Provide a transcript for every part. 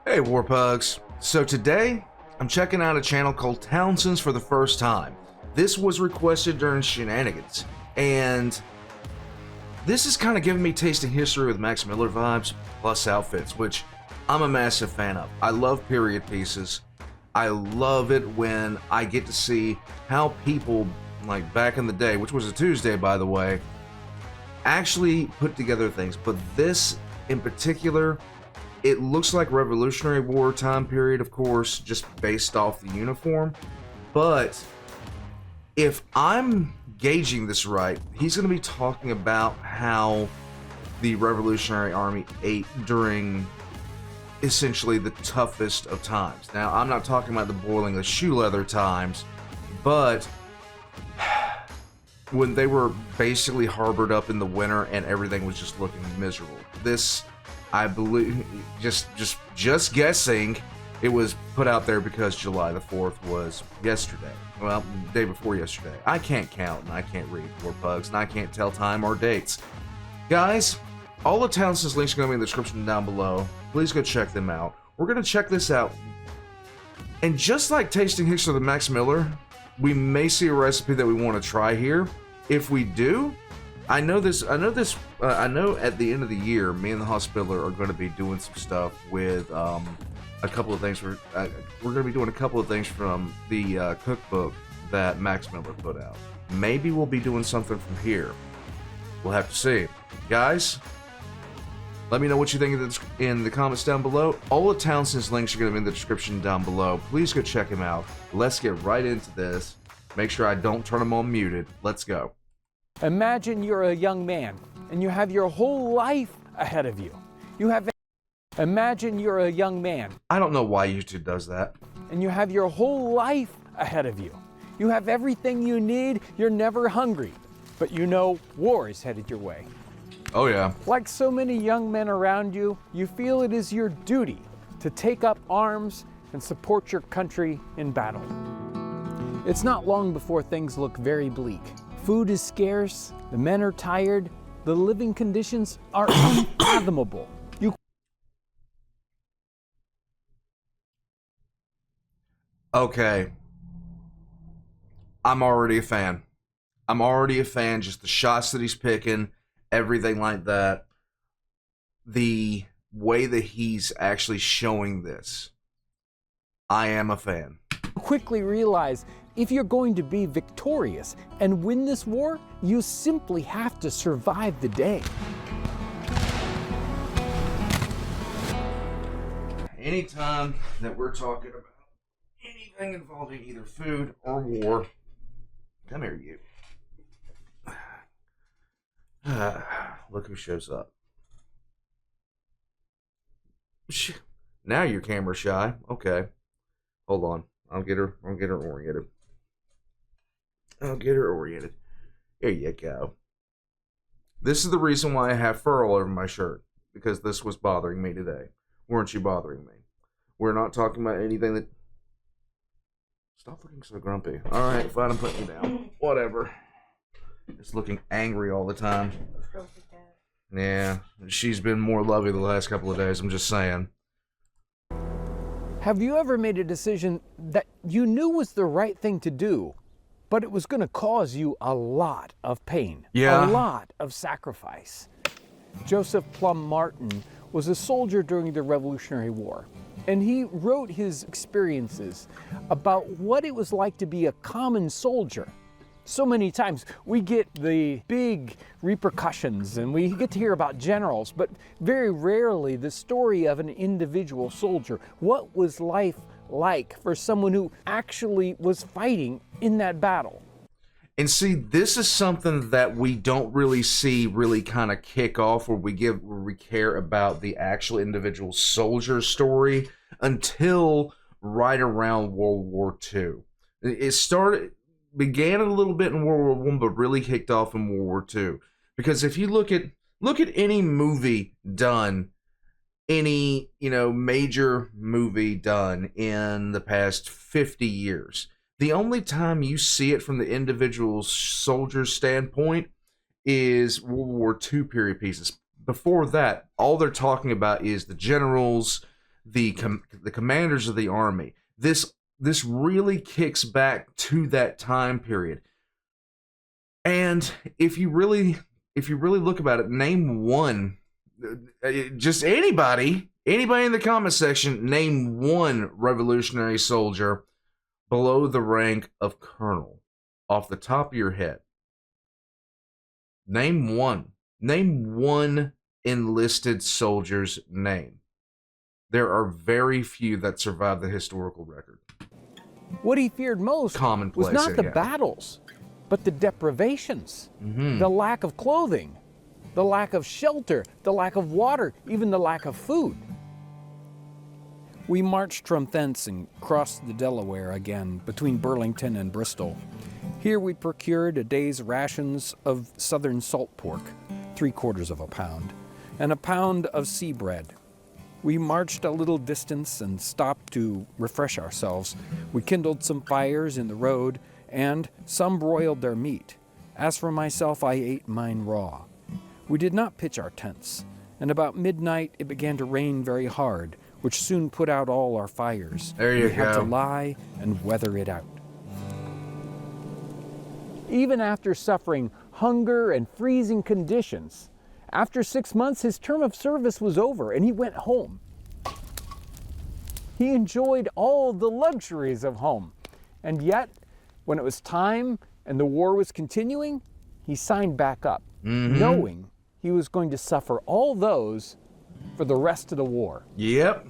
Hey Warpugs. So today, I'm checking out a channel called Townsends for the first time. This was requested during Shenanigans, and this is kind of giving me tasting history with Max Miller vibes, plus outfits, which I'm a massive fan of. I love period pieces. I love it when I get to see how people, like back in the day, which was a Tuesday by the way, actually put together things. But this in particular, it looks like Revolutionary War time period, of course, just based off the uniform. But if I'm gauging this right, he's going to be talking about how the Revolutionary Army ate during essentially the toughest of times. Now, I'm not talking about the boiling of shoe leather times, but when they were basically harbored up in the winter and everything was just looking miserable. This, I believe, just guessing, it was put out there because July the 4th was yesterday. Well, the day before yesterday. I can't count and I can't read Warpugs and I can't tell time or dates. Guys, all the Townsends links are going to be in the description down below. Please go check them out. We're going to check this out. And just like tasting history of the Max Miller, we may see a recipe that we want to try here. If we do, I know at the end of the year, me and the Hospitaller are going to be doing some stuff with a couple of things. We're going to be doing a couple of things from the cookbook that Max Miller put out. Maybe we'll be doing something from here. We'll have to see. Guys, let me know what you think in the comments down below. All of Townsend's links are going to be in the description down below. Please go check him out. Let's get right into this. Make sure I don't turn him on muted. Let's go. Imagine you're a young man and you have your whole life ahead of you. Imagine you're a young man. I don't know why YouTube does that. And you have your whole life ahead of you. You have everything you need. You're never hungry. But you know war is headed your way. Oh yeah. Like so many young men around you, you feel it is your duty to take up arms and support your country in battle. It's not long before things look very bleak. Food is scarce, the men are tired, the living conditions are unfathomable. Okay. I'm already a fan. I'm already a fan, just the shots that he's picking, everything like that. The way that he's actually showing this, I am a fan. Quickly realize if you're going to be victorious and win this war, you simply have to survive the day. Anytime that we're talking about anything involving either food or war, come here, you. Look who shows up. Now you're camera shy. Okay. Hold on. I'll get her oriented. There you go. This is the reason why I have fur all over my shirt. Because this was bothering me today. Weren't you bothering me? We're not talking about anything that... Stop looking so grumpy. Alright, fine, I'm putting you down. Whatever. Just looking angry all the time. Yeah, she's been more lovely the last couple of days, I'm just saying. Have you ever made a decision that you knew was the right thing to do, but it was going to cause you a lot of pain? Yeah. A lot of sacrifice. Joseph Plum Martin was a soldier during the Revolutionary War, and he wrote his experiences about what it was like to be a common soldier. So many times we get the big repercussions and we get to hear about generals, but very rarely the story of an individual soldier. What was life like for someone who actually was fighting in that battle? And see, this is something that we don't really see really kind of kick off where we care about the actual individual soldier story until right around World War II. It began a little bit in World War I, but really kicked off in World War II. Because if you look at any movie done, any major movie done in the past 50 years, the only time you see it from the individual soldier's standpoint is World War II period pieces. Before that, all they're talking about is the generals, the commanders of the army. This really kicks back to that time period. And if you really look about it, name one, just anybody in the comment section, name one revolutionary soldier below the rank of colonel off the top of your head. Name one. Name one enlisted soldier's name. There are very few that survive the historical record. What he feared most was not the battles, but the deprivations, the lack of clothing, the lack of shelter, the lack of water, even the lack of food. We marched from thence and crossed the Delaware again between Burlington and Bristol. Here we procured a day's rations of southern salt pork, 3/4 of a pound, and a pound of sea bread. We marched a little distance and stopped to refresh ourselves. We kindled some fires in the road, and some broiled their meat. As for myself, I ate mine raw. We did not pitch our tents, and about midnight it began to rain very hard, which soon put out all our fires. There you go. We had to lie and weather it out. Even after suffering hunger and freezing conditions, after 6 months, his term of service was over and he went home. He enjoyed all the luxuries of home. And yet, when it was time and the war was continuing, he signed back up, knowing he was going to suffer all those for the rest of the war. Yep.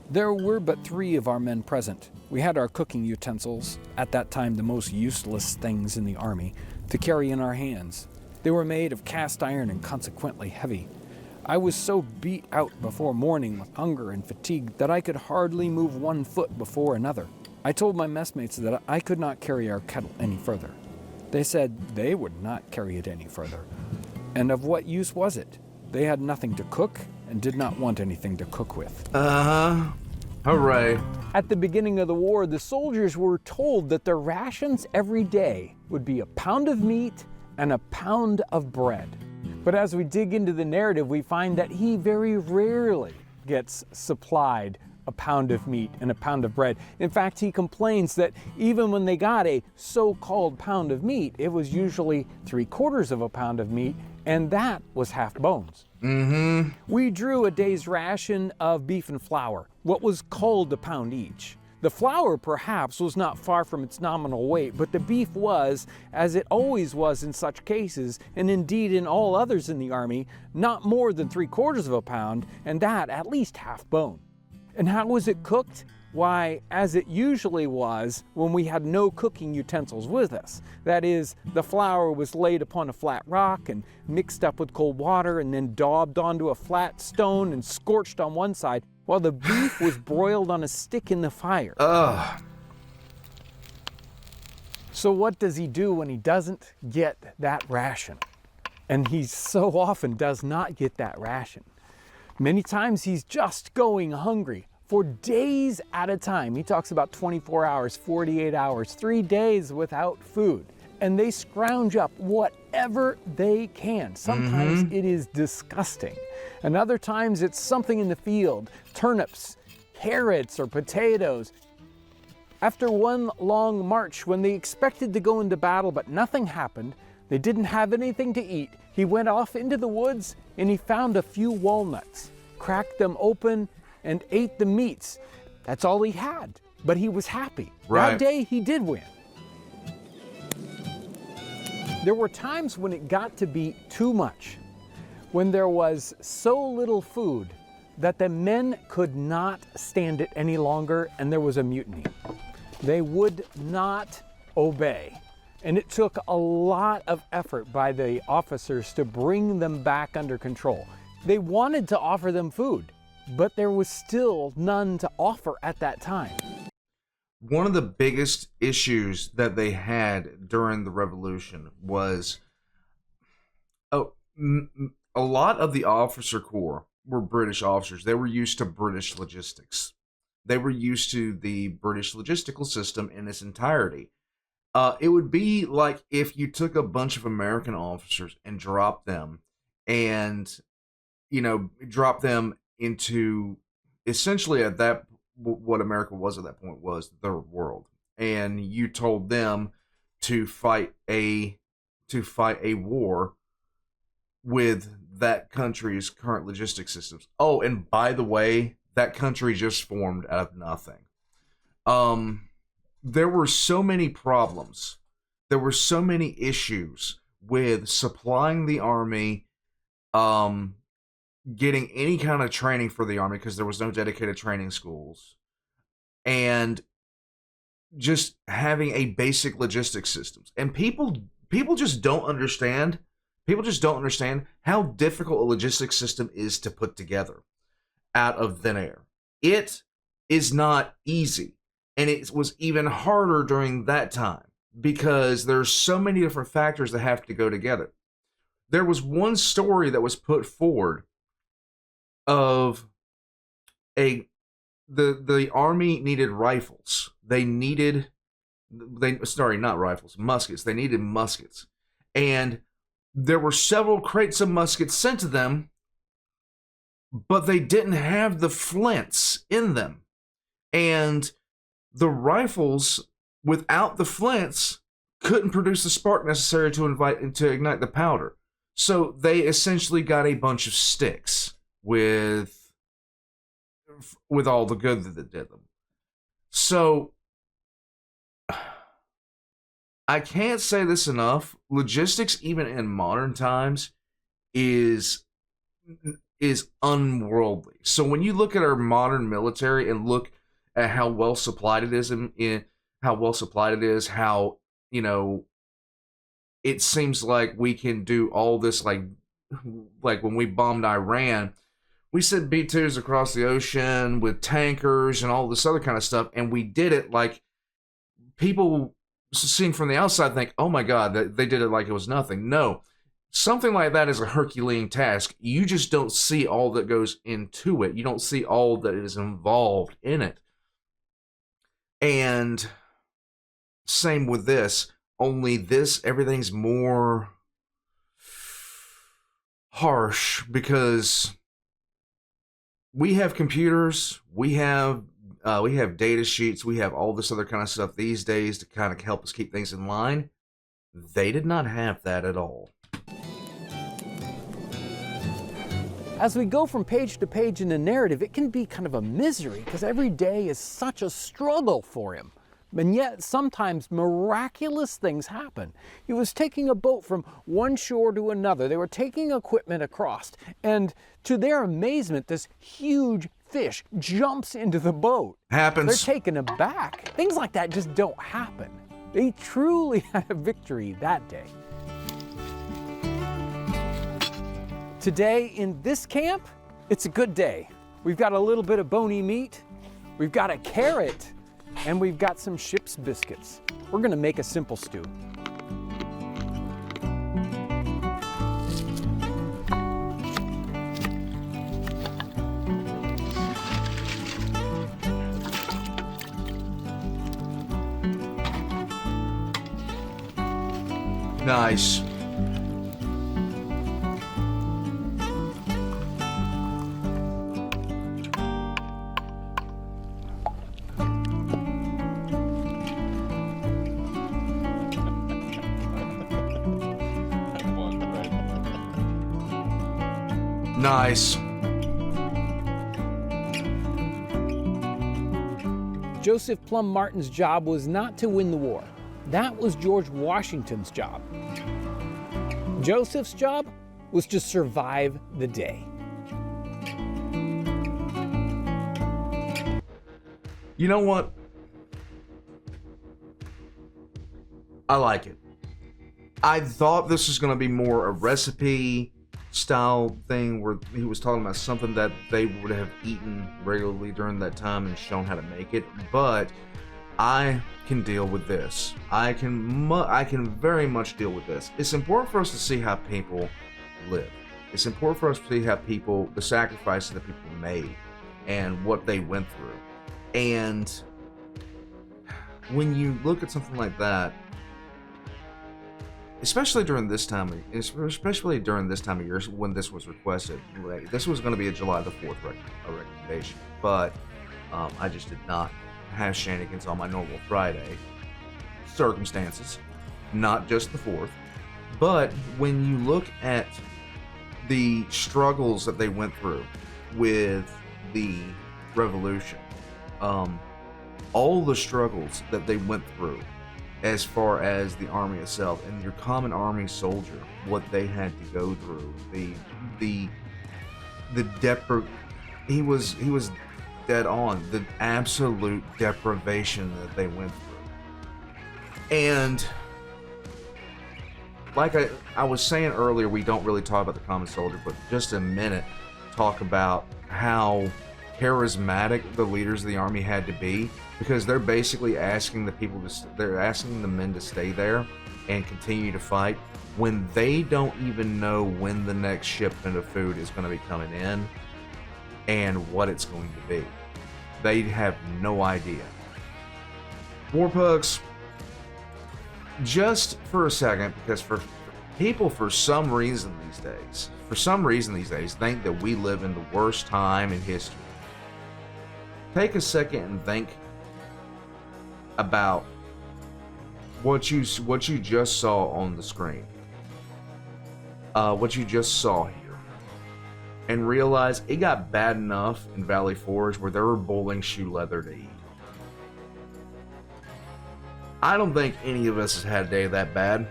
There were but 3 of our men present. We had our cooking utensils, at that time the most useless things in the army, to carry in our hands. They were made of cast iron and consequently heavy. I was so beat out before morning with hunger and fatigue that I could hardly move one foot before another. I told my messmates that I could not carry our kettle any further. They said they would not carry it any further. And of what use was it? They had nothing to cook and did not want anything to cook with. Hooray. At the beginning of the war, the soldiers were told that their rations every day would be a pound of meat and a pound of bread. But as we dig into the narrative, we find that he very rarely gets supplied a pound of meat and a pound of bread. In fact, he complains that even when they got a so-called pound of meat, it was usually 3/4 of a pound of meat, and that was half bones. We drew a day's ration of beef and flour, what was called a pound each. The flour, perhaps, was not far from its nominal weight, but the beef was, as it always was in such cases, and indeed in all others in the army, not more than 3/4 of a pound, and that at least half bone. And how was it cooked? Why, as it usually was when we had no cooking utensils with us. That is, the flour was laid upon a flat rock and mixed up with cold water and then daubed onto a flat stone and scorched on one side, while the beef was broiled on a stick in the fire. Ugh. So what does he do when he doesn't get that ration? And he so often does not get that ration. Many times he's just going hungry for days at a time. He talks about 24 hours, 48 hours, 3 days without food. And they scrounge up whatever they can. Sometimes it is disgusting. And other times it's something in the field, turnips, carrots, or potatoes. After one long march, when they expected to go into battle but nothing happened, they didn't have anything to eat, he went off into the woods and he found a few walnuts, cracked them open, and ate the meats. That's all he had, but he was happy. Right. That day he did win. There were times when it got to be too much, when there was so little food that the men could not stand it any longer and there was a mutiny. They would not obey. And it took a lot of effort by the officers to bring them back under control. They wanted to offer them food, but there was still none to offer at that time. One of the biggest issues that they had during the revolution was a lot of the officer corps were British officers. They were used to British logistics. They were used to the British logistical system in its entirety. It would be like if you took a bunch of American officers and dropped them into essentially at that, what America was at that point was their world, and you told them to fight a war with that country's current logistic systems. Oh, and by the way, that country just formed out of nothing. There were so many problems. There were so many issues with supplying the army, getting any kind of training for the army because there was no dedicated training schools, and just having a basic logistics systems. And people just don't understand. People just don't understand how difficult a logistics system is to put together out of thin air. It is not easy. And it was even harder during that time because there's so many different factors that have to go together. There was one story that was put forward of the army needed rifles. Not rifles, muskets. They needed muskets. And there were several crates of muskets sent to them, but they didn't have the flints in them. And the rifles, without the flints, couldn't produce the spark necessary to ignite the powder. So they essentially got a bunch of sticks with all the good that it did them. So I can't say this enough. Logistics, even in modern times, is unworldly. So when you look at our modern military and look at how well supplied it is, how it seems like we can do all this, like when we bombed Iran, we sent B-2s across the ocean with tankers and all this other kind of stuff, and we did it like people seen from the outside think, oh my God, they did it like it was nothing. No, something like that is a Herculean task. You just don't see all that goes into it. You don't see all that is involved in it. And same with this, only this, everything's more harsh because we have computers, we have data sheets, we have all this other kind of stuff these days to kind of help us keep things in line. They did not have that at all. As we go from page to page in the narrative, it can be kind of a misery because every day is such a struggle for him. And yet sometimes miraculous things happen. He was taking a boat from one shore to another. They were taking equipment across. And to their amazement, this huge fish jumps into the boat. Happens. They're taken aback. Things like that just don't happen. They truly had a victory that day. Today in this camp, it's a good day. We've got a little bit of bony meat, we've got a carrot, and we've got some ship's biscuits. We're gonna make a simple stew. Nice. Nice. Joseph Plum Martin's job was not to win the war. That was George Washington's job. Joseph's job was to survive the day. You know what? I like it. I thought this was going to be more a recipe style thing where he was talking about something that they would have eaten regularly during that time and shown how to make it, but I can deal with this. I can very much deal with this. It's important for us to see how people live. It's important for us to see how the sacrifices that people made and what they went through. And when you look at something like that, especially during this time of year when this was requested, this was going to be a July the 4th record. vacation, but I just did not have shenanigans on my normal Friday. Circumstances, not just the 4th. But when you look at the struggles that they went through with the revolution, all the struggles that they went through as far as the army itself and your common army soldier, what they had to go through, he was dead on, the absolute deprivation that they went through. And like I was saying earlier, we don't really talk about the common soldier, but just a minute talk about how charismatic the leaders of the army had to be, because they're basically asking they're asking the men to stay there and continue to fight when they don't even know when the next shipment of food is going to be coming in and what it's going to be. They have no idea. War Pugs, just for a second, because for people for some reason these days think that we live in the worst time in history. Take a second and think about what you just saw on the screen, what you just saw here, and realize it got bad enough in Valley Forge where they were boiling shoe leather to eat. I don't think any of us has had a day that bad.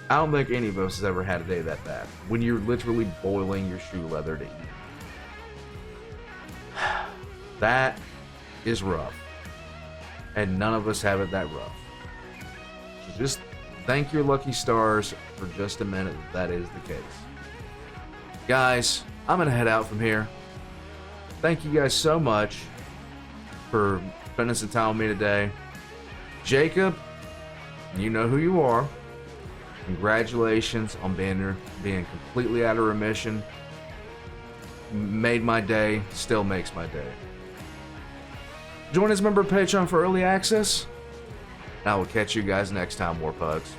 I don't think any of us has ever had a day that bad when you're literally boiling your shoe leather to eat. That is rough, and none of us have it that rough. So just thank your lucky stars for just a minute that is the case. Guys, I'm gonna head out from here. Thank you guys so much for spending some time with me today. Jacob, you know who you are. Congratulations on being completely out of remission. Made my day, still makes my day. Join as a member of Patreon for early access. I will catch you guys next time, War Pugs.